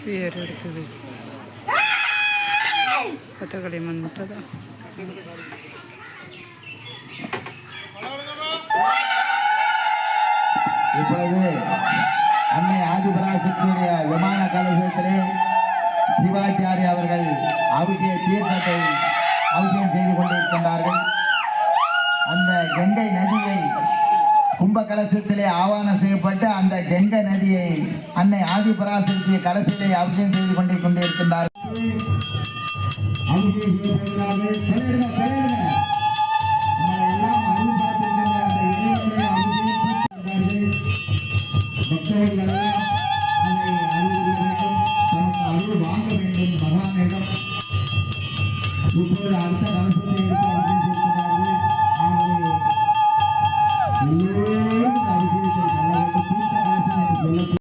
பேர் எடுத்தது கத்தகளி மன்ட்டதா இப்பொழுது அன்னை ஆதிபராசக்தியுடைய விமான கலசத்திலே சிவாச்சாரி அவர்கள் அபிஷேக தீர்த்தத்தை அபிஷேகம் செய்து கொண்டிருக்கின்றார்கள். அந்த கங்கை நதியை கும்ப கலசத்திலே ஆவானம் செய்யப்பட்டு அந்த கங்கை நதியை அன்னை ஆதிபராசக்தி கலசத்திலே அபிஷேகம் செய்து கொண்டிருக்கின்றார்கள். பக்தர்கள் அதை அறிந்து நமக்கு அருள்